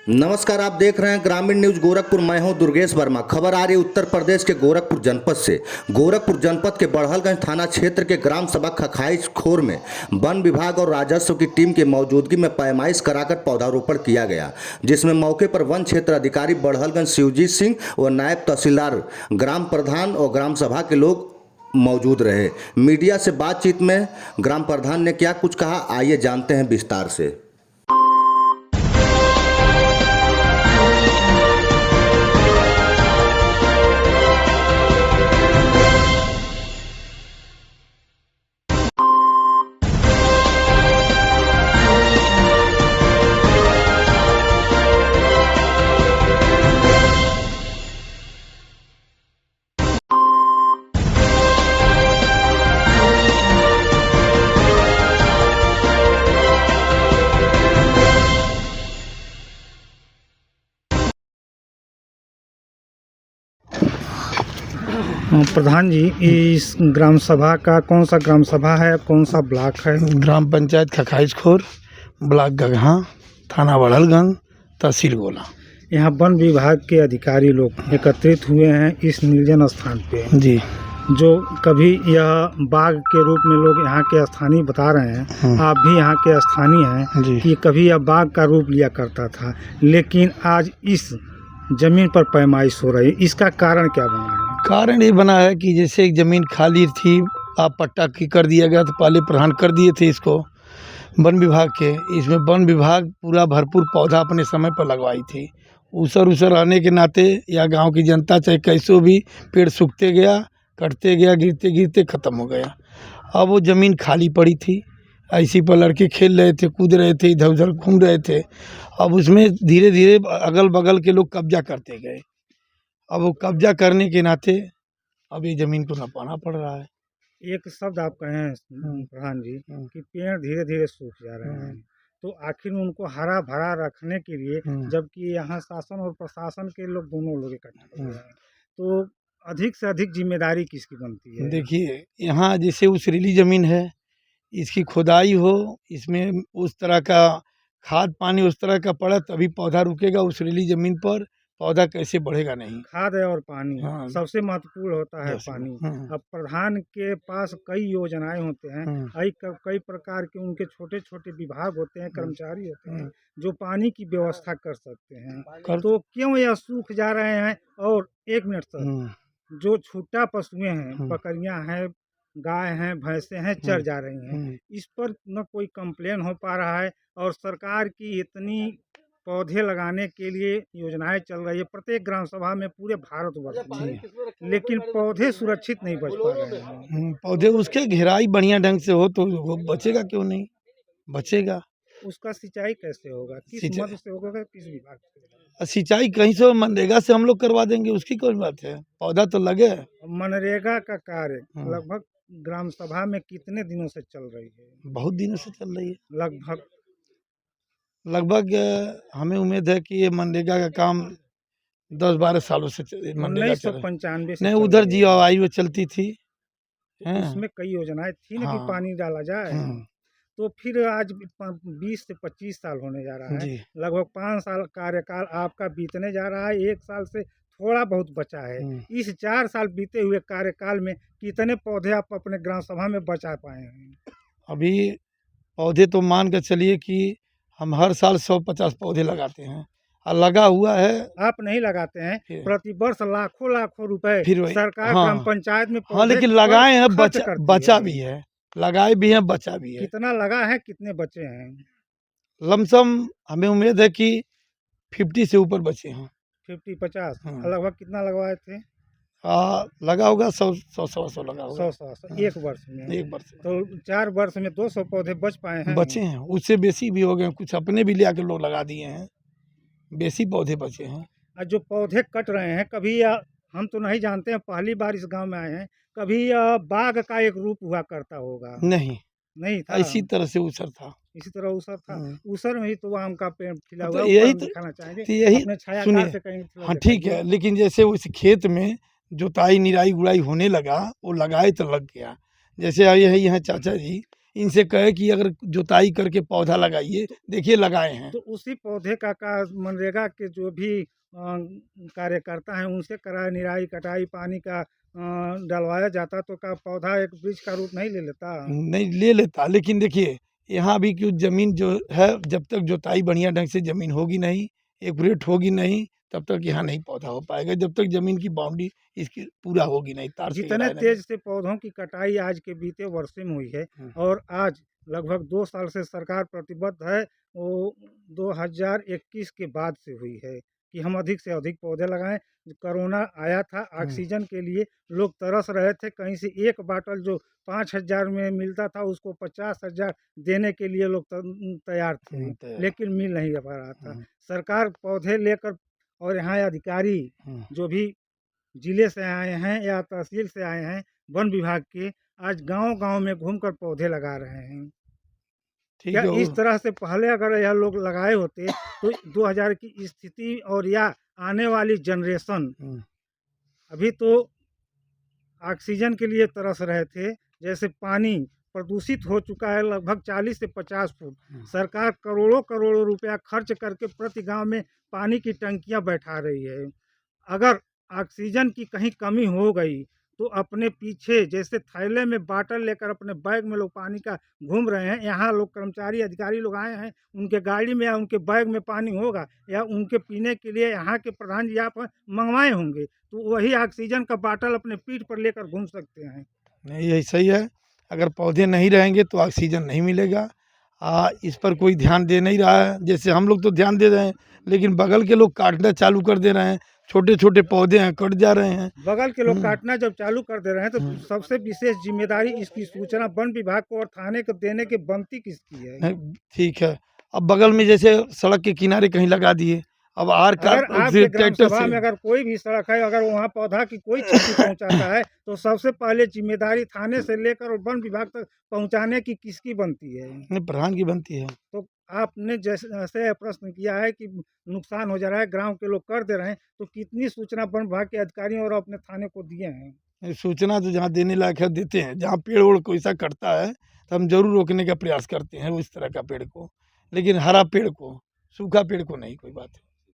नमस्कार, आप देख रहे हैं ग्रामीण न्यूज गोरखपुर। मैं हूं दुर्गेश वर्मा। खबर आ रही है उत्तर प्रदेश के गोरखपुर जनपद से। गोरखपुर जनपद के बड़हलगंज थाना क्षेत्र के ग्राम सभा खखाइच खोर में वन विभाग और राजस्व की टीम की मौजूदगी में पैमाइश कराकर पौधारोपण किया गया, जिसमें मौके पर वन क्षेत्र अधिकारी बड़हलगंज शिवजीत सिंह व नायब तहसीलदार, ग्राम प्रधान और ग्राम सभा के लोग मौजूद रहे। मीडिया से बातचीत में ग्राम प्रधान ने क्या कुछ कहा, आइए जानते हैं विस्तार से। प्रधान जी, इस ग्राम सभा का कौन सा ग्राम सभा है, कौन सा ब्लॉक है? ग्राम पंचायत खखाइच खोर, ब्लॉक गगहा, थाना बड़हलगंज, तहसील गोला। यहाँ वन विभाग के अधिकारी लोग एकत्रित हुए हैं इस निर्जन स्थान पे जी। जो कभी यह बाग के रूप में लोग यहाँ के स्थानीय बता रहे हैं, आप भी यहाँ के स्थानीय हैं जी। कि कभी यह बाग का रूप लिया करता था, लेकिन आज इस जमीन पर पैमाइश हो रही है। इसका कारण क्या बना है? कारण ये बना है कि जैसे एक ज़मीन खाली थी, आप पट्टा की कर दिया गया, तो पहले प्रधान कर दिए थे इसको वन विभाग के। इसमें वन विभाग पूरा भरपूर पौधा अपने समय पर लगवाई थी। उसर आने के नाते या गांव की जनता चाहे कैसो भी पेड़ सूखते गया, कटते गया, गिरते गिरते ख़त्म हो गया। अब वो ज़मीन खाली पड़ी थी, ऐसी पर लड़के खेल रहे थे, कूद रहे थे, इधर उधर घूम रहे थे। अब उसमें धीरे धीरे अगल बगल के लोग कब्जा करते गए। अब वो कब्जा करने के नाते अब ये ज़मीन को नपाना पड़ रहा है। एक शब्द आप कहें प्रधान जी कि पेड़ धीरे धीरे सूख जा रहे हैं, तो आखिर उनको हरा भरा रखने के लिए, जबकि यहाँ शासन और प्रशासन के लोग दोनों लोग इकट्ठे हुए हैं, तो अधिक से अधिक जिम्मेदारी किसकी बनती है? देखिए, यहाँ जैसे उथरीली ज़मीन है, इसकी खुदाई हो, इसमें उस तरह का खाद पानी उस तरह का पड़ा तभी पौधा रुकेगा। उथरीली ज़मीन पर पौधा कैसे बढ़ेगा नहीं। खाद है और पानी सबसे महत्वपूर्ण होता है पानी। अब प्रधान के पास कई योजनाएं होते हैं, कई प्रकार के उनके छोटे छोटे विभाग होते हैं, कर्मचारी होते हैं जो पानी की व्यवस्था कर सकते हैं, तो क्यों यह सूख जा रहे हैं? और एक मिनट सर, जो छूटा पशुएं हैं, बकरियां हैं, गाय हैं, भैंसे हैं, चर जा रही हैं, इस पर न कोई कंप्लेन हो पा रहा है। और सरकार की इतनी पौधे लगाने के लिए योजनाएं चल रही है प्रत्येक ग्राम सभा में पूरे भारतवर्ष में, लेकिन पौधे सुरक्षित नहीं बच पा रहे हैं। पौधे उसके घेराई बढ़िया ढंग से हो तो वो बचेगा, क्यों नहीं बचेगा। उसका सिंचाई कैसे होगा, किस मद से होगा, किस विभाग से? सिंचाई कहीं से मनरेगा से हम लोग करवा देंगे, उसकी कोई बात है, पौधा तो लगे। मनरेगा का कार्य लगभग ग्राम सभा में कितने दिनों से चल रही है? बहुत दिनों से चल रही है। लगभग हमें उम्मीद है कि ये मनरेगा का काम 10-12 सालों से 1995 नहीं, उधर GIO चलती थी, उसमें कई योजनाएं थी ना कि पानी डाला जाए। तो फिर आज 20 से 25 साल होने जा रहा है, लगभग 5 साल कार्यकाल आपका बीतने जा रहा है, 1 साल से थोड़ा बहुत बचा है। इस 4 साल बीते हुए कार्यकाल में कितने पौधे आप अपने ग्राम सभा में बचा पाए हैं? अभी पौधे तो मान कर चलिए कि हम हर साल 150 पौधे लगाते हैं, और लगा हुआ है। आप नहीं लगाते हैं, प्रतिवर्ष लाखों लाखों रुपए फिर सरकार ग्राम पंचायत में लेकिन लगाए हैं, बचा भी है, लगाए भी हैं, बचा भी है। कितना लगा है, कितने बचे हैं? लमसम हमें उम्मीद है कि 50 से ऊपर बचे हैं। 50-50 लगभग कितना लगवाए थे? लगा होगा 100 लगा होगा। 100 एक वर्ष में। एक वर्ष तो 4 वर्ष में 200 पौधे बच पाए हैं। बचे हैं, उससे बेसी भी हो गए, कुछ अपने भी ले आकर लोग लगा दिए हैं, बेसी पौधे बचे हैं। और जो पौधे कट रहे हैं, कभी हम तो नहीं जानते हैं, पहली बार इस गांव में आए हैं, कभी बाग का एक रूप हुआ करता होगा? नहीं था, इसी तरह से उसर था। इसी तरह उसर था। उसर में ही तो आम का पेड़ खिला हुआ, यही दिखाना चाहेंगे, यही सुनिए। हाँ ठीक है, लेकिन जैसे उस खेत में जोताई निराई गुड़ाई होने लगा, वो लगाए तो लग गया। जैसे यहाँ चाचा जी इनसे कहे कि अगर जुताई करके पौधा लगाइए, देखिए लगाए हैं। तो उसी पौधे का मनरेगा के जो भी कार्यकर्ता हैं उनसे करा निराई कटाई पानी का डलवाया जाता तो का पौधा एक वृक्ष का रूप नहीं ले लेता। नहीं ले लेता, लेकिन देखिए यहाँ भी क्यों ज़मीन जो है, जब तक जुताई बढ़िया ढंग से ज़मीन होगी नहीं, एक्यूरेट होगी नहीं, तब तक यहाँ नहीं पौधा हो पाएगा, जब तक ज़मीन की बाउंड्री इसकी पूरा होगी नहीं, तार से जितने घेराए नहीं। तेज से पौधों की कटाई आज के बीते वर्षों में हुई है और आज लगभग 2 साल से सरकार प्रतिबद्ध है, वो 2021 के बाद से हुई है कि हम अधिक से अधिक पौधे लगाएं। कोरोना आया था, ऑक्सीजन के लिए लोग तरस रहे थे, कहीं से एक बाटल जो 5,000 में मिलता था उसको 50,000 देने के लिए लोग तैयार थे, तैयार। लेकिन मिल नहीं पा रहा था। सरकार पौधे लेकर और यहाँ अधिकारी जो भी जिले से आए हैं या तहसील से आए हैं, वन विभाग के, आज गांव-गांव में घूमकर पौधे लगा रहे हैं। ठीक क्या है। इस तरह से पहले अगर यह लोग लगाए होते तो 2000 की स्थिति और या आने वाली जनरेशन अभी तो ऑक्सीजन के लिए तरस रहे थे, जैसे पानी प्रदूषित हो चुका है लगभग 40 से 50 फुट। सरकार करोड़ों-करोड़ों रुपया खर्च करके प्रति गांव में पानी की टंकियां बैठा रही है। अगर ऑक्सीजन की कहीं कमी हो गई तो अपने पीछे जैसे थैले में बाटल लेकर अपने बैग में लोग पानी का घूम रहे हैं, यहाँ लोग कर्मचारी अधिकारी लोग आए हैं, उनके गाड़ी में या उनके बैग में पानी होगा या उनके पीने के लिए यहाँ के प्रधान जी आप मंगवाए होंगे, तो वही ऑक्सीजन का बाटल अपने पीठ पर लेकर घूम सकते हैं। नहीं, यही सही है। अगर पौधे नहीं रहेंगे तो ऑक्सीजन नहीं मिलेगा। इस पर कोई ध्यान दे नहीं रहा है। जैसे हम लोग तो ध्यान दे रहे हैं, लेकिन बगल के लोग काटना चालू कर दे रहे हैं। छोटे-छोटे पौधे हैं, कट जा रहे हैं। बगल के लोग काटना जब चालू कर दे रहे हैं तो सबसे विशेष जिम्मेदारी इसकी सूचना वन विभाग को और थाने को देने की बनती किसकी है? ठीक है। अब बगल में जैसे सड़क के किनारे कहीं लगा दिए, अब आर का अगर आपके ग्राम ट्रैक्टर सभा में से अगर कोई भी सड़क है, अगर वहाँ पौधा की कोई क्षति पहुँचाता है तो सबसे पहले जिम्मेदारी थाने से लेकर और वन विभाग तक पहुँचाने की किसकी बनती है? नहीं, प्रधान की बनती है। तो आपने जैसे प्रश्न किया है कि नुकसान हो जा रहा है, गाँव के लोग कर दे रहे हैं, तो कितनी सूचना वन विभाग के अधिकारियों और अपने थाने को दिए हैं? सूचना तो जहाँ देने लायक है देते हैं। जहाँ पेड़-वेड़ कोई सा कटता है तो हम ज़रूर रोकने का प्रयास करते हैं उस तरह का पेड़ को, लेकिन हरा पेड़ को, सूखा पेड़ को नहीं, कोई बात है।